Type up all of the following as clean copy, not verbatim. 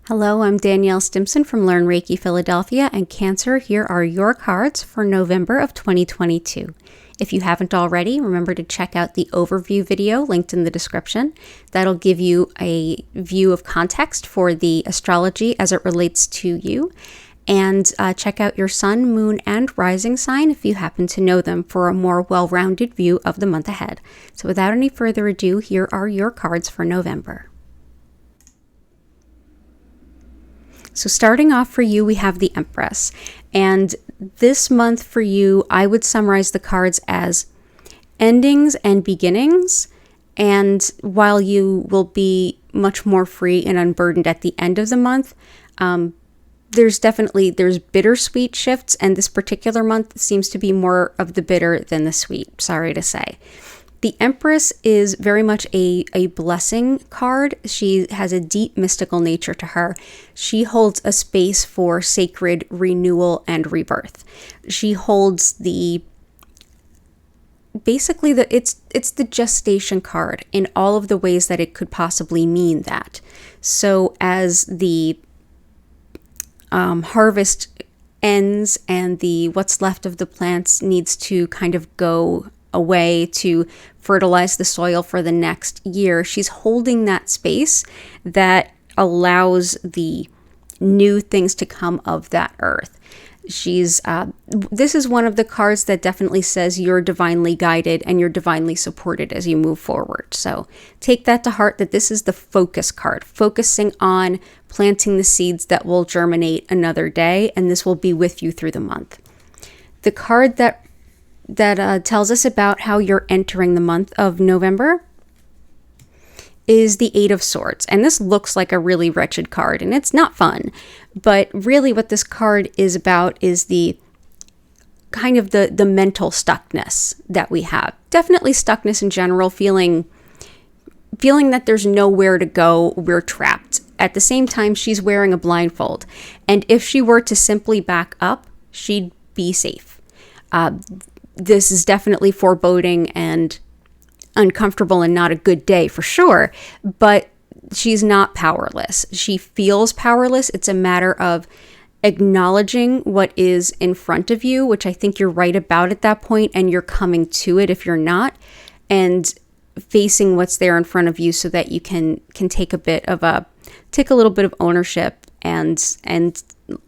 Hello, I'm Danielle Stimpson from Learn Reiki Philadelphia, and Cancer, here are your cards for November of 2022. If you haven't already, remember to check out the overview video linked in the description. That'll give you a view of context for the astrology as it relates to you. And check out your sun, moon, and rising sign if you happen to know them for a more well-rounded view of the month ahead. So without any further ado, here are your cards for November. So starting off for you, we have the Empress. And this month for you, I would summarize the cards as endings and beginnings. And while you will be much more free and unburdened at the end of the month, there's bittersweet shifts. And this particular month seems to be more of the bitter than the sweet, sorry to say. The Empress is very much a blessing card. She has a deep mystical nature to her. She holds a space for sacred renewal and rebirth. She holds it's the gestation card in all of the ways that it could possibly mean that. So as the harvest ends and the what's left of the plants needs to kind of go away to fertilize the soil for the next year, she's holding that space that allows the new things to come of that earth. This is one of the cards that definitely says you're divinely guided and you're divinely supported as you move forward. So take that to heart, that this is the focus card, focusing on planting the seeds that will germinate another day, and this will be with you through the month. The card that tells us about how you're entering the month of November is the Eight of Swords. And this looks like a really wretched card, and it's not fun. But really what this card is about is the kind of the mental stuckness that we have. Definitely stuckness in general, feeling that there's nowhere to go, we're trapped. At the same time, she's wearing a blindfold. And if she were to simply back up, she'd be safe. This is definitely foreboding and uncomfortable and not a good day for sure, but she's not powerless. She feels powerless. It's a matter of acknowledging what is in front of you, which I think you're right about at that point, and you're coming to it if you're not, and facing what's there in front of you so that you can take a little bit of ownership and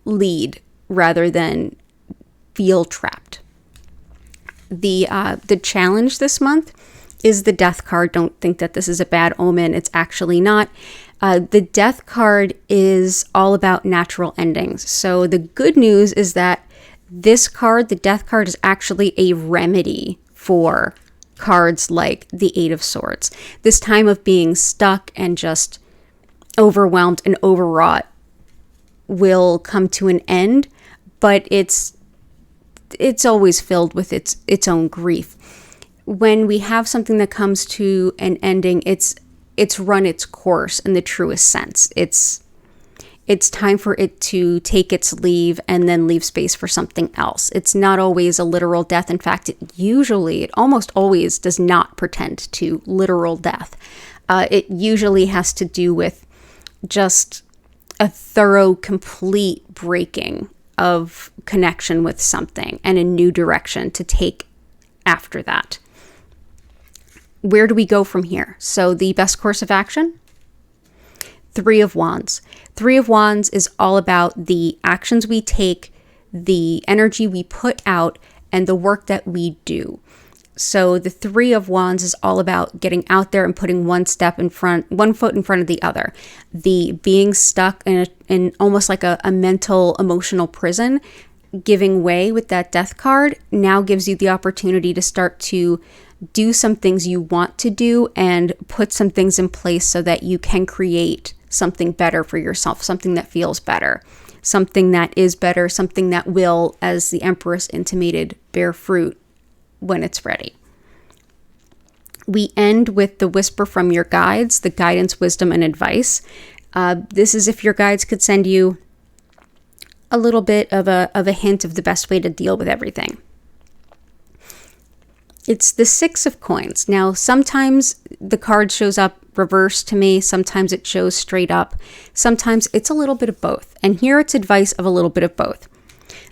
lead rather than feel trapped. The challenge this month is the Death card. Don't think that this is a bad omen. It's actually not. The Death card is all about natural endings. So the good news is that this card, the Death card, is actually a remedy for cards like the Eight of Swords. This time of being stuck and just overwhelmed and overwrought will come to an end, but it's always filled with its own grief. When we have something that comes to an ending, it's run its course in the truest sense. It's time for it to take its leave and then leave space for something else. It's not always a literal death. In fact, it almost always does not pretend to literal death. It usually has to do with just a thorough, complete breaking of connection with something and a new direction to take after that. Where do we go from here? So the best course of action? Three of Wands. Three of Wands is all about the actions we take, the energy we put out, and the work that we do. So the Three of Wands is all about getting out there and putting one foot in front of the other. The being stuck in almost like a mental, emotional prison, giving way with that Death card now gives you the opportunity to start to do some things you want to do and put some things in place so that you can create something better for yourself, something that feels better, something that is better, something that will, as the Empress intimated, bear fruit when it's ready. We end with the whisper from your guides, the guidance, wisdom, and advice. This is if your guides could send you a little bit of a hint of the best way to deal with everything. It's the Six of Coins. Now, sometimes the card shows up reversed to me. Sometimes it shows straight up. Sometimes it's a little bit of both. And here it's advice of a little bit of both.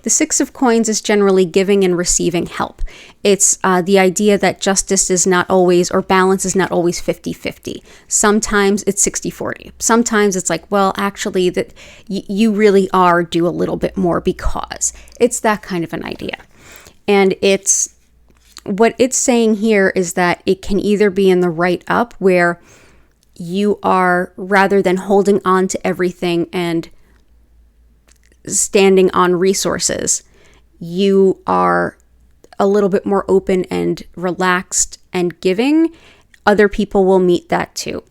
The Six of Coins is generally giving and receiving help. It's the idea that justice is not always, or balance is not always 50-50. Sometimes it's 60-40. Sometimes it's like, well, actually, that you really are due a little bit more because. It's that kind of an idea. And what it's saying here is that it can either be in the right up, where you are, rather than holding on to everything and standing on resources, you are a little bit more open and relaxed and giving. Other people will meet that too.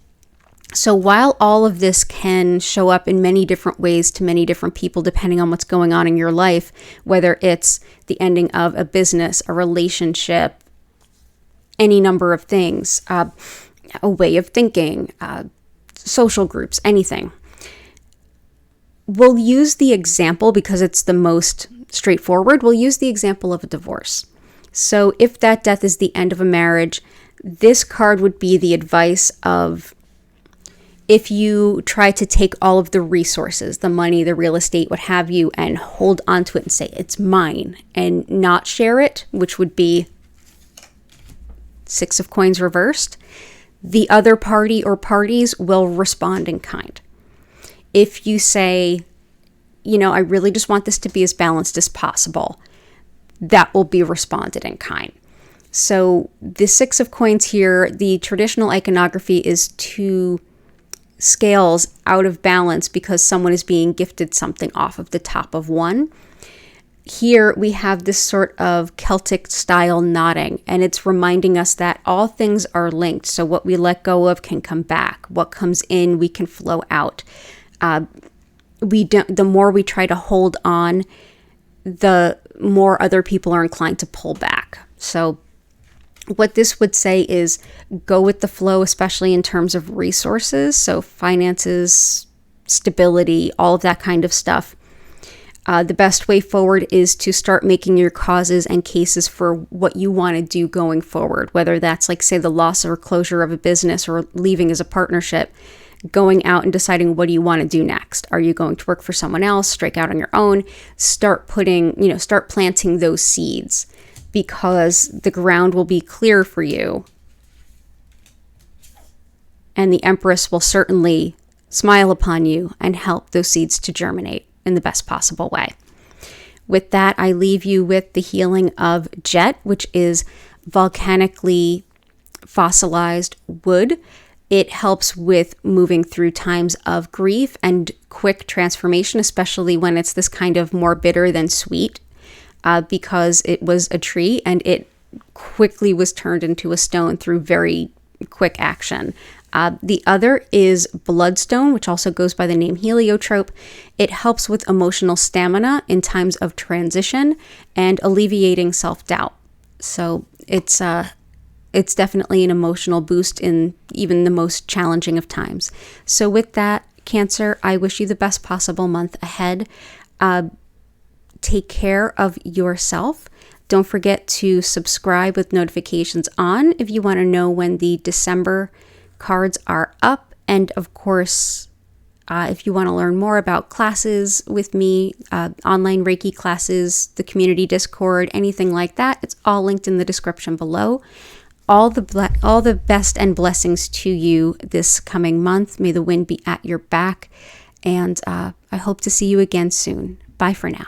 So while all of this can show up in many different ways to many different people, depending on what's going on in your life, whether it's the ending of a business, a relationship, any number of things, a way of thinking, social groups, anything. We'll use the example, because it's the most straightforward, we'll use the example of a divorce. So if that death is the end of a marriage, this card would be the advice of, if you try to take all of the resources, the money, the real estate, what have you, and hold onto it and say, it's mine, and not share it, which would be Six of Coins reversed, the other party or parties will respond in kind. If you say, I really just want this to be as balanced as possible, that will be responded in kind. So the Six of Coins here, the traditional iconography is two scales out of balance because someone is being gifted something off of the top of one. Here we have this sort of Celtic style nodding, and it's reminding us that all things are linked. So what we let go of can come back. What comes in, we can flow out. The more we try to hold on, the more other people are inclined to pull back. So what this would say is go with the flow, especially in terms of resources. So finances, stability, all of that kind of stuff. The best way forward is to start making your causes and cases for what you want to do going forward, whether that's like, say, the loss or closure of a business or leaving as a partnership, going out and deciding, what do you want to do next? Are you going to work for someone else, strike out on your own? Start planting those seeds, because the ground will be clear for you. And the Empress will certainly smile upon you and help those seeds to germinate in the best possible way. With that, I leave you with the healing of jet, which is volcanically fossilized wood. It helps with moving through times of grief and quick transformation, especially when it's this kind of more bitter than sweet, because it was a tree and it quickly was turned into a stone through very quick action. The other is bloodstone, which also goes by the name heliotrope. It helps with emotional stamina in times of transition and alleviating self-doubt. So it's definitely an emotional boost in even the most challenging of times. So with that, Cancer, I wish you the best possible month ahead. Take care of yourself. Don't forget to subscribe with notifications on if you want to know when the December cards are up. And of course, if you want to learn more about classes with me, online Reiki classes, the community Discord, anything like that, it's all linked in the description below. All the best and blessings to you this coming month. May the wind be at your back. And I hope to see you again soon. Bye for now.